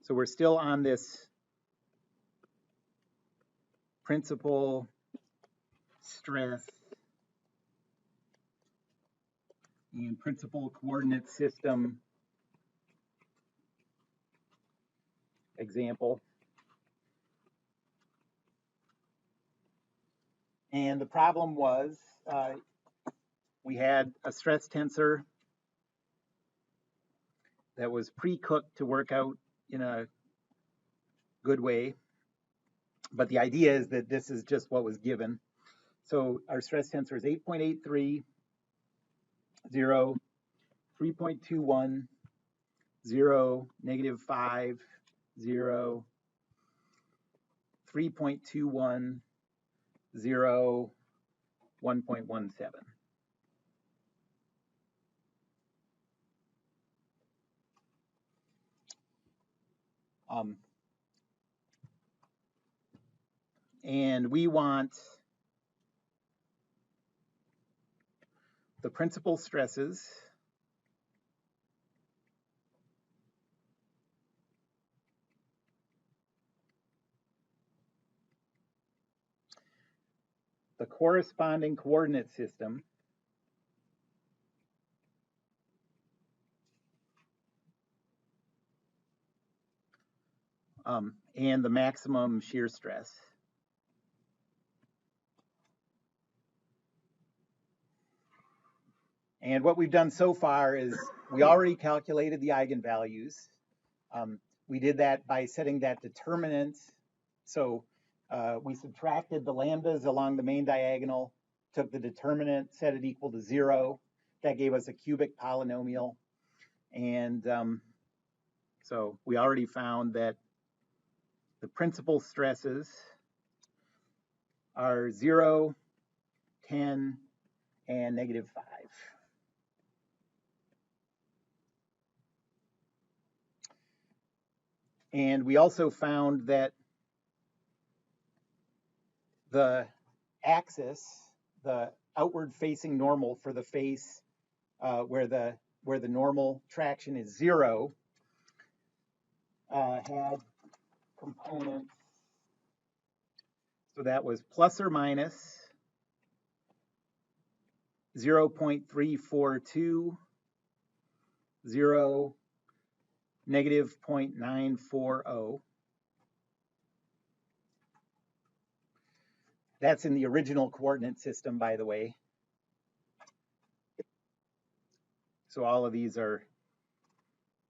So we're still on this principal stress and principal coordinate system example. And the problem was we had a stress tensor that was pre-cooked to work out in a good way. But the idea is that this is just what was given. So our stress tensor is 8.83, 0, 3.21, 0, -5, 0, 3.21, 0, 1.17. And we want the principal stresses the corresponding coordinate system and the maximum shear stress. And what we've done so far is we already calculated the eigenvalues. We did that by setting that determinant. So we subtracted the lambdas along the main diagonal, took the determinant, set it equal to 0. That gave us a cubic polynomial. And so we already found that the principal stresses are 0, 10, and -5. And we also found that the axis, the outward facing normal for the face where the normal traction is 0, had components. So that was plus or minus 0.342, 0, -0.940. That's in the original coordinate system, by the way. So all of these are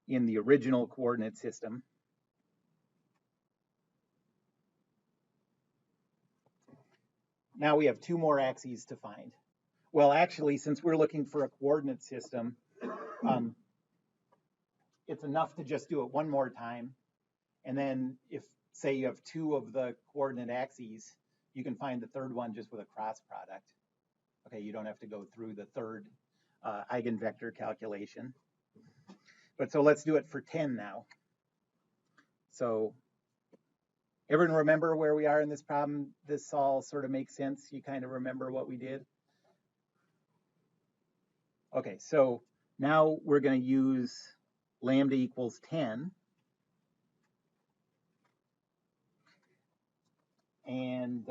in the original coordinate system. Now we have 2 more axes to find. Well, actually, since we're looking for a coordinate system, it's enough to just do it one more time. And then if, say, you have 2 of the coordinate axes, you can find the third one just with a cross product. Okay, you don't have to go through the third eigenvector calculation. But so let's do it for 10 now. So everyone remember where we are in this problem? This all sort of makes sense. You kind of remember what we did? Okay, so now we're going to use lambda equals 10. And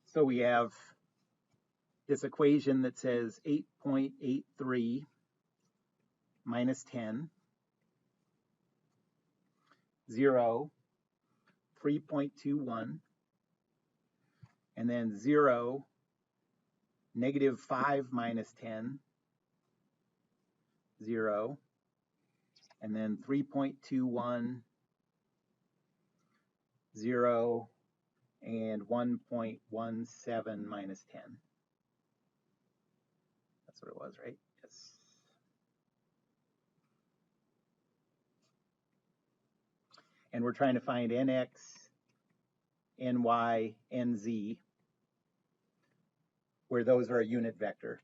so we have this equation that says 8.83 minus 10, 0, 3.21, and then 0, -5 minus 10, 0, and then 3.21, 0, and 1.17 minus 10. That's what it was, right? Yes. And we're trying to find nx, ny, nz, where those are a unit vector.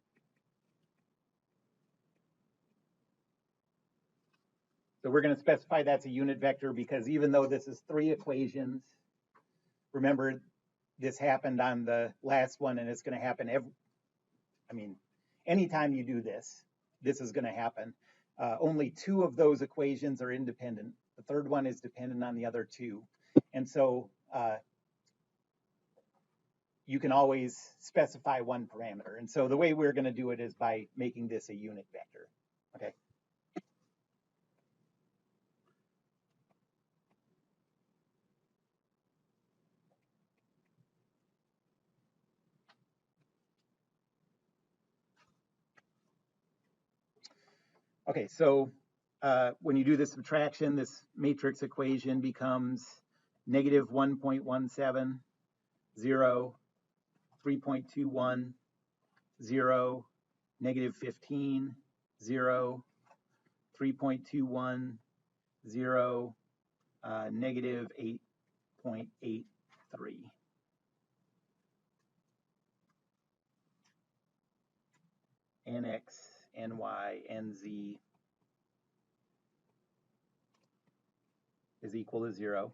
So we're going to specify that's a unit vector because even though this is 3 equations, remember this happened on the last one and it's going to happen anytime you do this, this is going to happen. Only 2 of those equations are independent. The third one is dependent on the other two. And so you can always specify one parameter. And so the way we're going to do it is by making this a unit vector. Okay. Okay, so when you do the subtraction, this matrix equation becomes negative 1.17, 0, 3.21, 0, negative 15, 0, 3.21, 0, negative 8.83. Nx, Ny, Nz is equal to 0.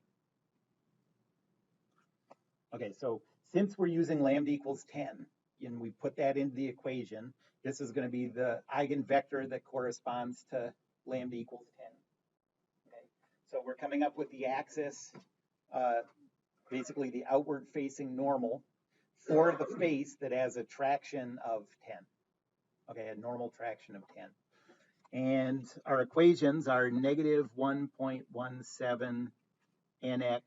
Okay, so since we're using lambda equals 10, and we put that into the equation, this is going to be the eigenvector that corresponds to lambda equals 10. Okay, so we're coming up with the axis, basically the outward facing normal for the face that has a traction of 10. Okay, a normal traction of 10. And our equations are negative 1.17 nx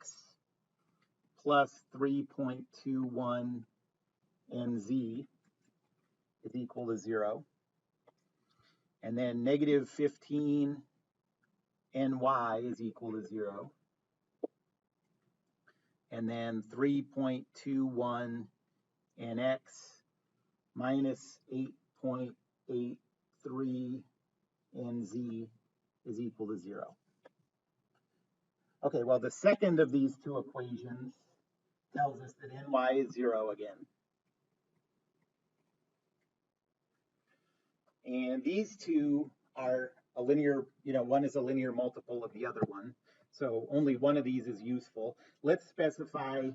plus 3.21 nz is equal to 0. And then negative 15 ny is equal to 0. And then 3.21 nx minus 8.83 nz is equal to 0. Okay, well, the second of these two equations tells us that ny is 0 again. And these two are a linear, one is a linear multiple of the other one. So only one of these is useful. Let's specify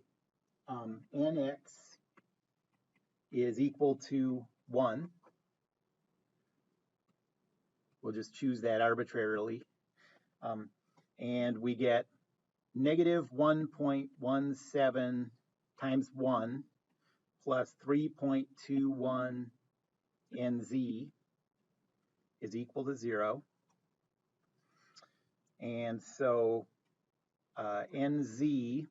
nx is equal to 1. We'll just choose that arbitrarily. And we get negative 1.17 times 1 plus 3.21 nz is equal to 0. And so nz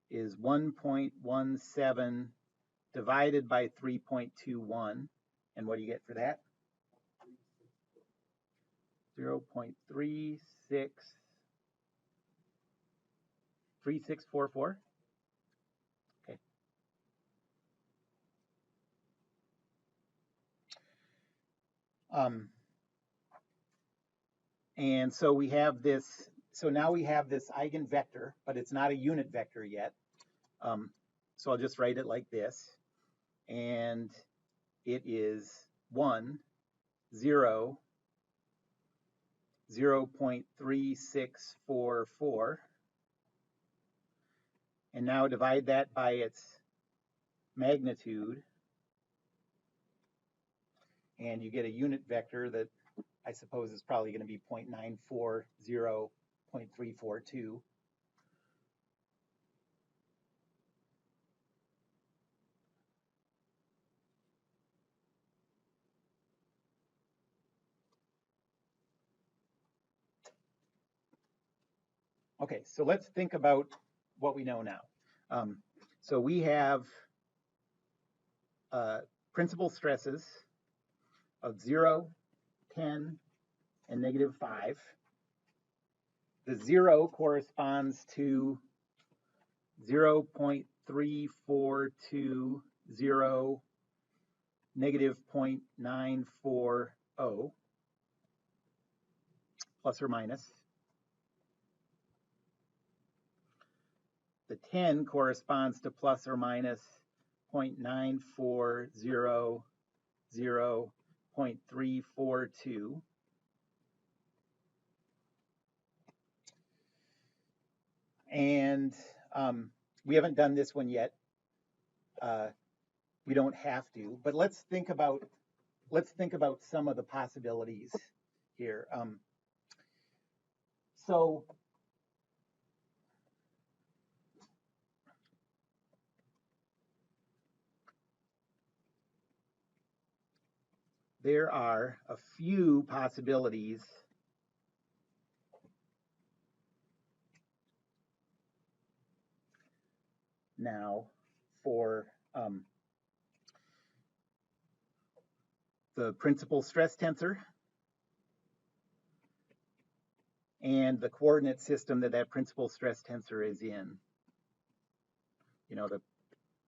is 1.17 divided by 3.21. And what do you get for that? 0.3644. Okay. And so we have this, so now we have this eigenvector, but it's not a unit vector yet. So I'll just write it like this. And it is 1, 0, 0.3644. And now divide that by its magnitude. And you get a unit vector that I suppose is probably going to be 0.940, 0.342. Okay, so let's think about what we know now. So we have principal stresses of 0, 10, and negative 5. The 0 corresponds to 0.3420, negative 0.940, plus or minus. The 10 corresponds to plus or minus 0.9400, 0.342. And we haven't done this one yet. We don't have to, but let's think about some of the possibilities here. So there are a few possibilities now for the principal stress tensor and the coordinate system that that principal stress tensor is in. You know, the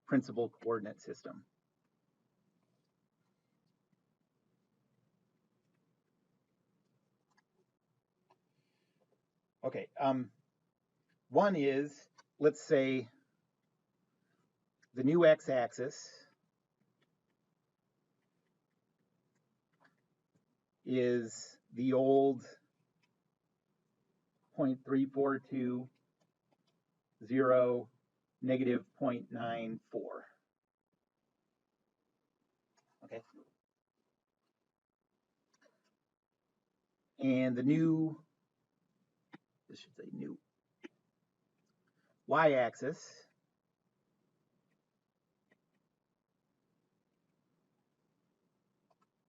principal coordinate system. Okay, one is, let's say, the new x-axis is the old 0.342, 0, negative 0.94. Okay. And the new, this should say new, y-axis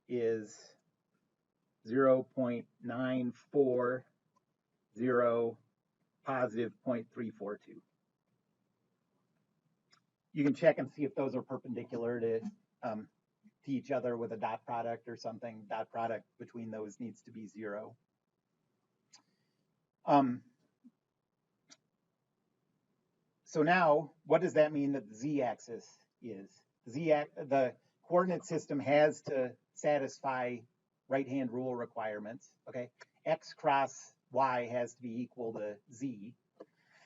is 0.940, positive 0.342. You can check and see if those are perpendicular to each other with a dot product or something. Dot product between those needs to be 0. So now, what does that mean that the z-axis is? The coordinate system has to satisfy right-hand rule requirements. Okay, x cross y has to be equal to z.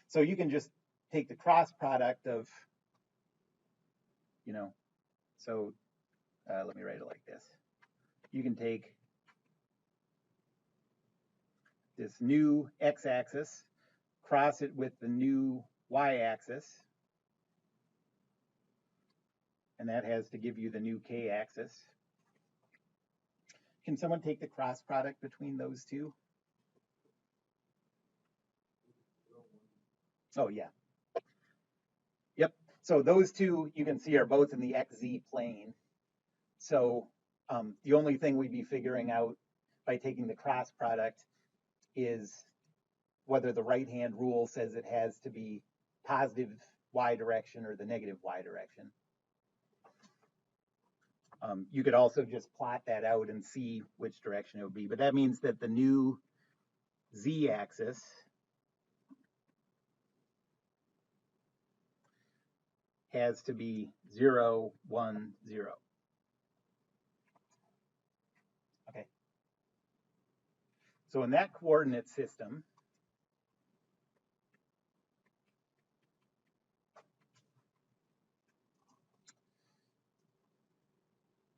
So you can just take the cross product of, you know, so let me write it like this. You can take this new x-axis, cross it with the new y-axis, and that has to give you the new k-axis. Can someone take the cross product between those two? Oh, yeah. Yep. So those two, you can see, are both in the xz plane. So the only thing we'd be figuring out by taking the cross product is whether the right-hand rule says it has to be positive y direction or the negative y direction. You could also just plot that out and see which direction it would be, but that means that the new z-axis has to be 0, 1, 0. Okay. So in that coordinate system,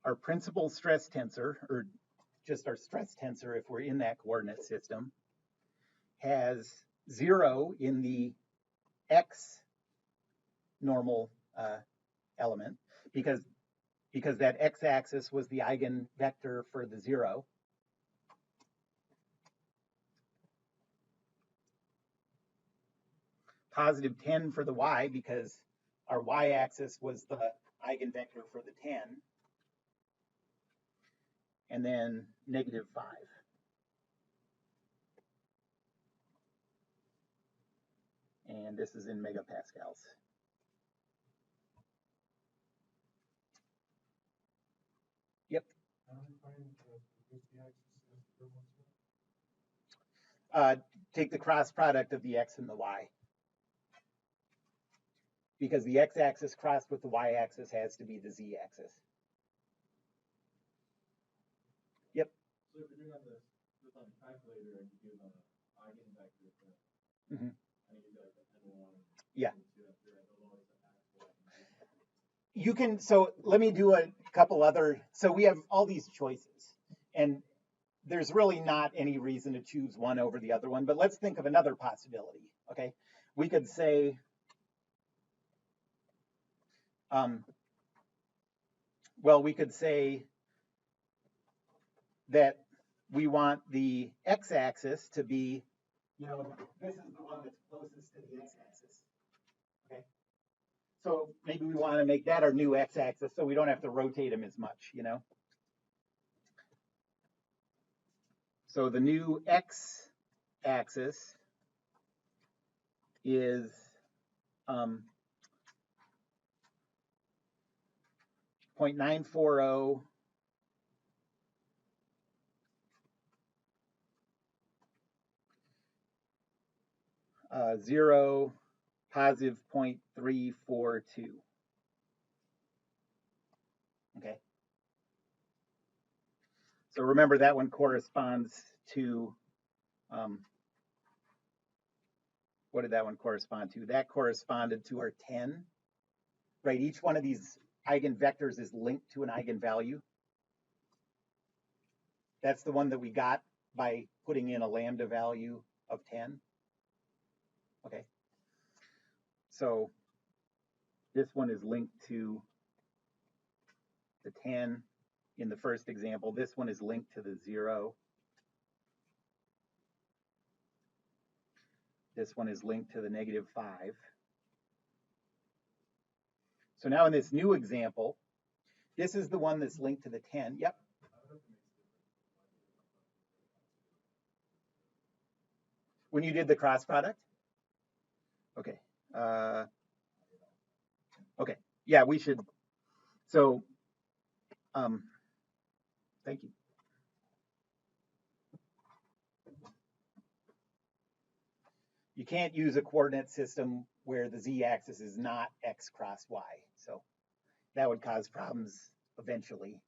our principal stress tensor, or just our stress tensor if we're in that coordinate system, has 0 in the x normal element because that x-axis was the eigenvector for the 0. Positive 10 for the y because our y-axis was the eigenvector for the 10. And then negative 5. And this is in megapascals. Yep. Take the cross product of the x and the y. Because the x-axis crossed with the y-axis has to be the z-axis. Yep. So if you're doing on this on the calculator and you do the eigenvector, Mm-hmm. and you do like the N1. Yeah. You can, so let me do a couple other, so we have all these choices, and there's really not any reason to choose one over the other one, but let's think of another possibility, okay? We could say, well, we could say that we want the x-axis to be you know, this is the one that's closest to the x-axis. Okay. So maybe we want to make that our new x-axis so we don't have to rotate them as much, you know. So the new x-axis is 0.940 0 positive 0.342. Okay. So remember that one corresponds to, what did that one correspond to? That corresponded to our 10, right? Each one of these eigenvectors is linked to an eigenvalue. That's the one that we got by putting in a lambda value of 10. Okay. So this one is linked to the 10 in the first example. This one is linked to the 0. This one is linked to the negative 5. So now in this new example, this is the one that's linked to the 10. Yep. When you did the cross product? Okay. Okay. Yeah, we should. So, thank you. You can't use a coordinate system where the z-axis is not x cross y. So that would cause problems eventually.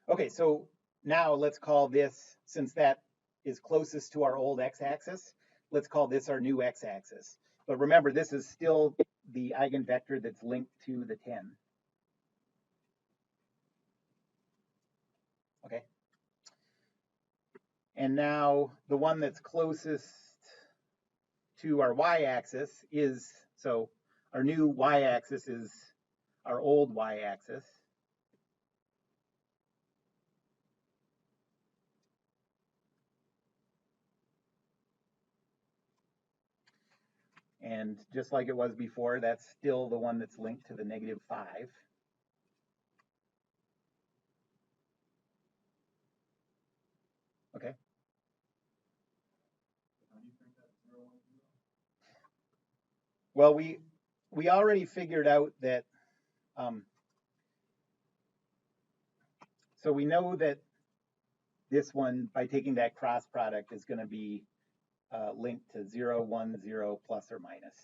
Okay, so now let's call this, since that is closest to our old x-axis, let's call this our new x-axis. But remember, this is still the eigenvector that's linked to the 10. Okay. And now the one that's closest to our y-axis is, so our new y-axis is our old y-axis. And just like it was before, that's still the one that's linked to the negative 5. Okay. Well, we already figured out that, so we know that this one, by taking that cross product, is going to be linked to 0, 1, 0, plus or minus.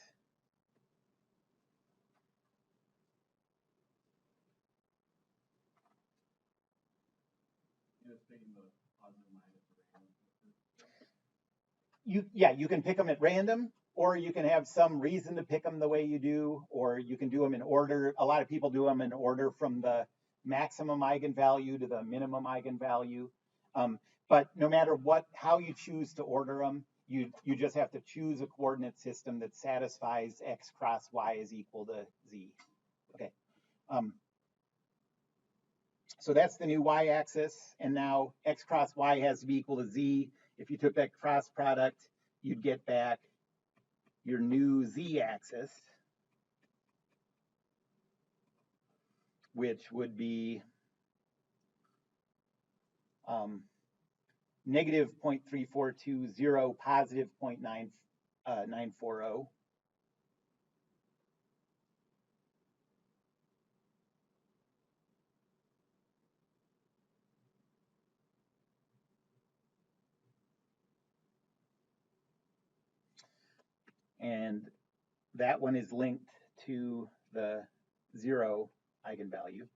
You can pick them at random, or you can have some reason to pick them the way you do, or you can do them in order. A lot of people do them in order from the maximum eigenvalue to the minimum eigenvalue. But no matter how you choose to order them, you just have to choose a coordinate system that satisfies x cross y is equal to z. Okay. So that's the new y-axis, and now x cross y has to be equal to z. If you took that cross product, you'd get back your new z-axis, which would be negative 0.3420, positive 0.940. And that one is linked to the 0 eigenvalue.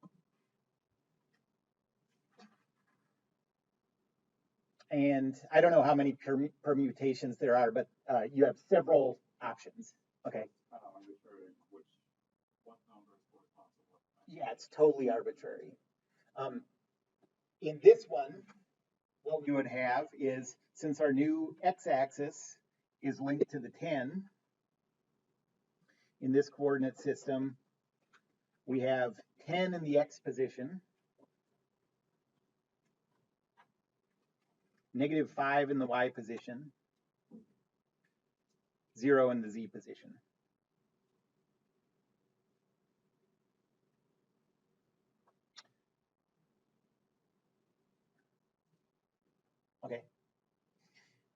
And I don't know how many permutations there are, but you have several options. Okay. Yeah, it's totally arbitrary. In this one, what we would have is, since our new x-axis is linked to the 10, in this coordinate system, we have 10 in the x position, -5 in the y position, 0 in the z position. Okay.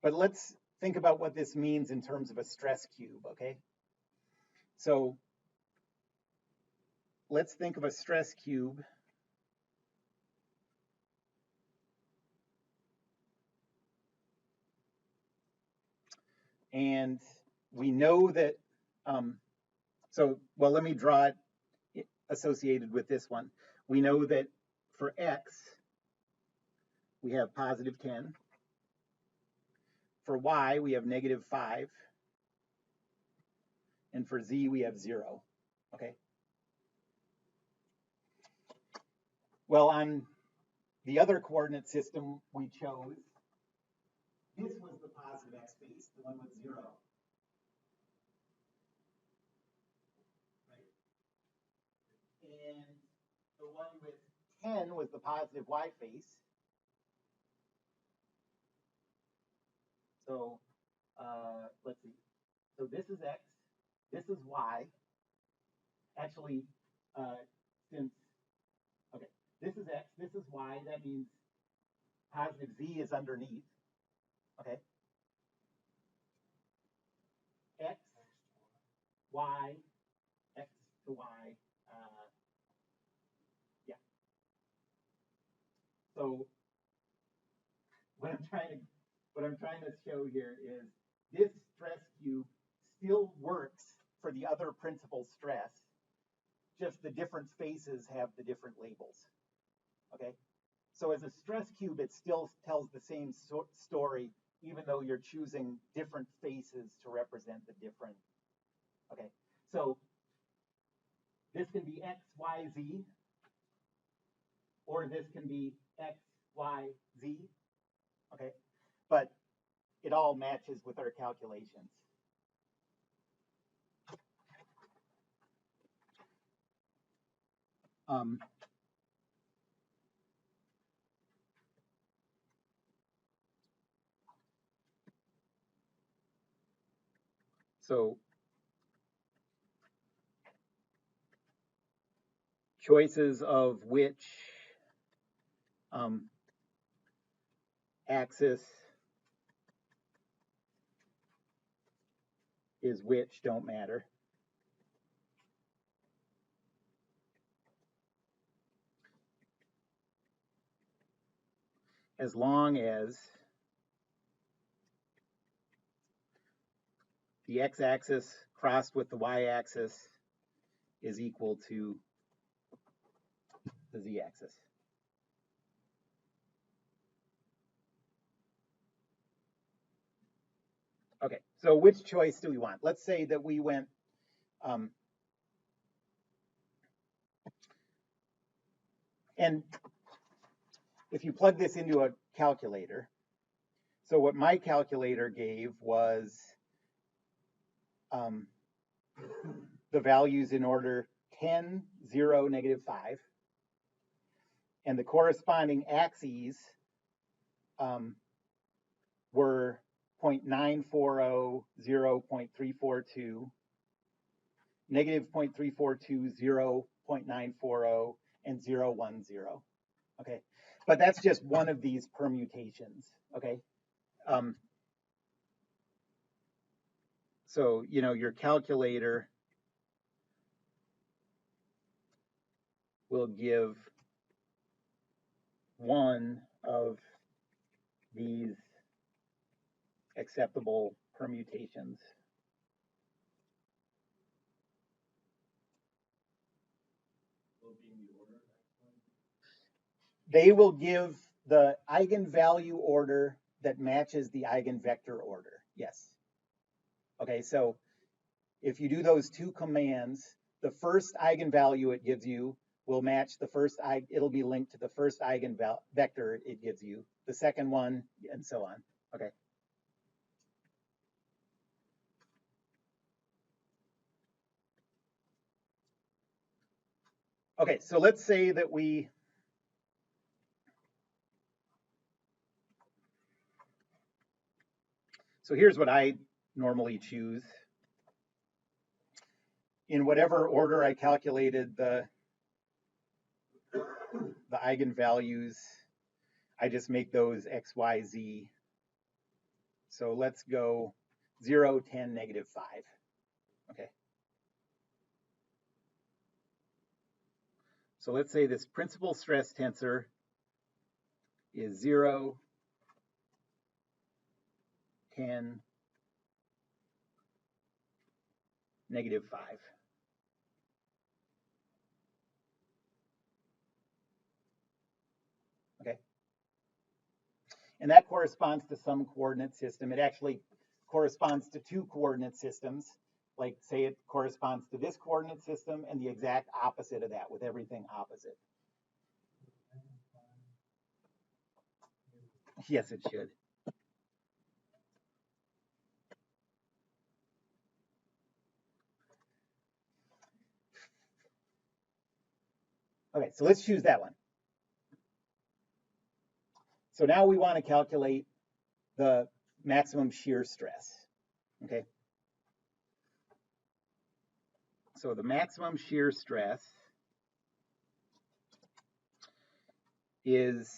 But let's think about what this means in terms of a stress cube, okay? So let's think of a stress cube. And we know that, well, let me draw it associated with this one. We know that for x, we have +10. For y, we have -5. And for z, we have 0. Okay. Well, on the other coordinate system we chose, this was the positive x base, the one with 0. Right? And the one with 10 was the positive y face. So let's see. So this is x, this is y. Actually, okay, this is x, this is y. That means positive z is underneath. Okay. X, y, x to y. Yeah. So what I'm trying to show here is this stress cube still works for the other principal stress, just the different faces have the different labels. Okay. So as a stress cube, it still tells the same story, even though you're choosing different faces to represent the different. Okay. So this can be x, y, z, or this can be x, y, z. Okay. But it all matches with our calculations. So choices of which axis is which don't matter. As long as the x-axis crossed with the y-axis is equal to the z-axis. Okay, so which choice do we want? Let's say that we went, and if you plug this into a calculator, so what my calculator gave was the values in order 10, 0, -5. And the corresponding axes were 0.940, 0.342, -0.342, 0.940, and 0.10. Okay, but that's just one of these permutations. Okay. So, you know, your calculator will give one of these acceptable permutations. They will give the eigenvalue order that matches the eigenvector order. Yes. Okay, so if you do those two commands, the first eigenvalue it gives you will match the first, it'll be linked to the first eigenvector it gives you, the second one, and so on. Okay. Okay, so let's say that we So here's what I normally choose. In whatever order I calculated the eigenvalues, I just make those x, y, z. So let's go 0, 10, negative 5. Okay. So let's say this principal stress tensor is 0, 10, negative 5. Okay. And that corresponds to some coordinate system. It actually corresponds to two coordinate systems. Like say it corresponds to this coordinate system and the exact opposite of that with everything opposite. Yes, it should. Okay, so let's choose that one. So now we want to calculate the maximum shear stress. Okay. So the maximum shear stress is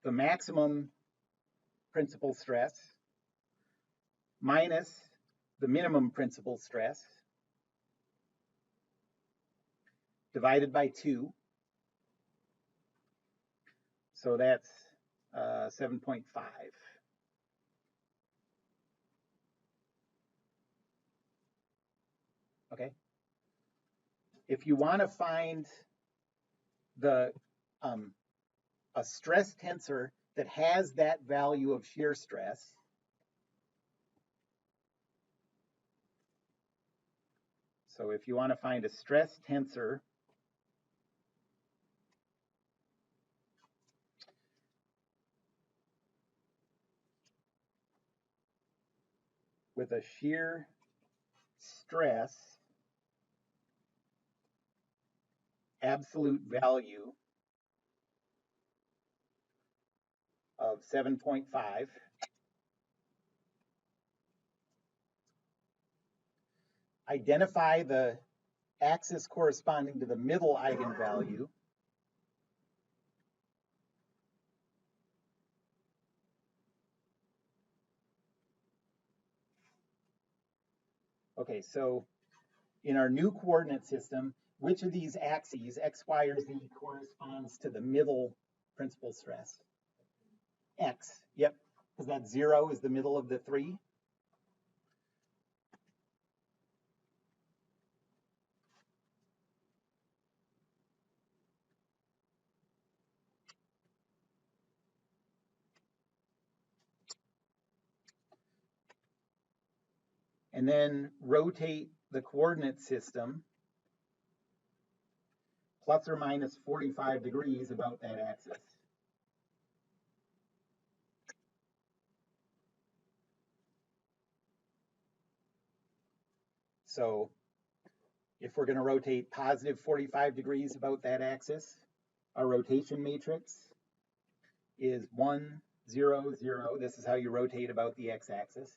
the maximum principal stress minus the minimum principal stress divided by 2. So that's 7.5. Okay. If you want to find the a stress tensor that has that value of shear stress, so if you want to find a stress tensor with a shear stress absolute value of 7.5, identify the axis corresponding to the middle eigenvalue, okay, so in our new coordinate system, which of these axes, x, y, or z, corresponds to the middle principal stress? X, yep, because that 0 is the middle of the 3. And then rotate the coordinate system plus or minus 45 degrees about that axis. So if we're going to rotate positive 45 degrees about that axis, our rotation matrix is 1, 0, 0. This is how you rotate about the x-axis.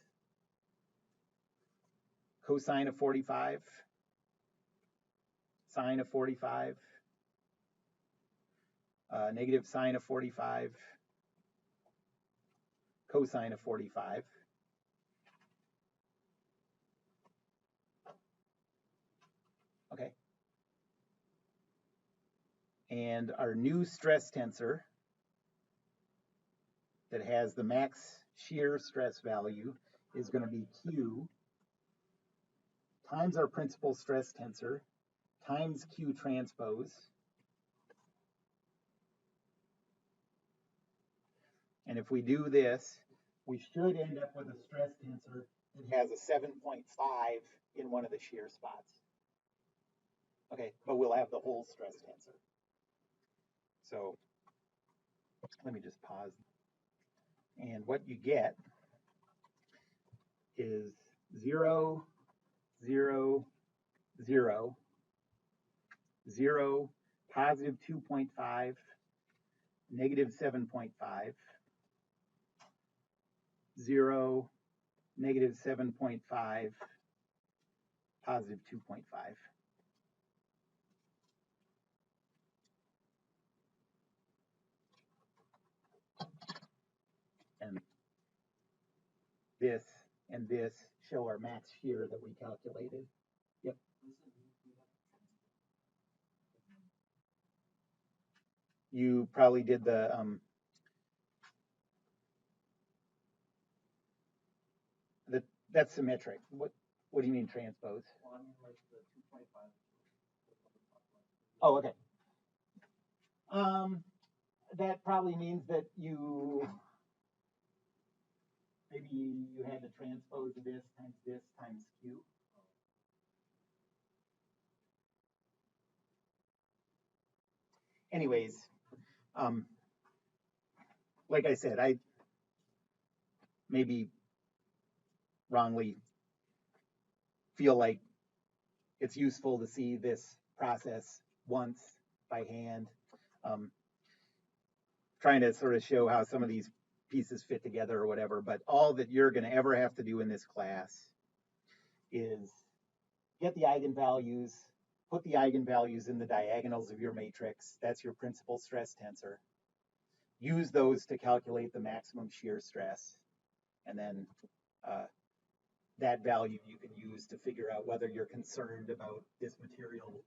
Cosine of 45, sine of 45, negative sine of 45, cosine of 45. Okay. And our new stress tensor that has the max shear stress value is going to be Q times our principal stress tensor times Q transpose. And if we do this, we should end up with a stress tensor that has a 7.5 in one of the shear spots. Okay, but we'll have the whole stress tensor. So let me just pause. And what you get is 0, 0, 0, 0, positive 2.5, negative 7.5, 0, negative 7.5, positive 2.5. And this show our max shear that we calculated. Yep. You probably did that's symmetric. What do you mean transpose? Well, I mean, like the 2.5. Oh, okay. That probably means that maybe you had to transpose this times q. Anyways, like I said, I maybe wrongly feel like it's useful to see this process once by hand, trying to sort of show how some of these pieces fit together or whatever. But all that you're going to ever have to do in this class is get the eigenvalues, put the eigenvalues in the diagonals of your matrix. That's your principal stress tensor. Use those to calculate the maximum shear stress. And then that value you can use to figure out whether you're concerned about this material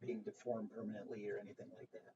being deformed permanently or anything like that.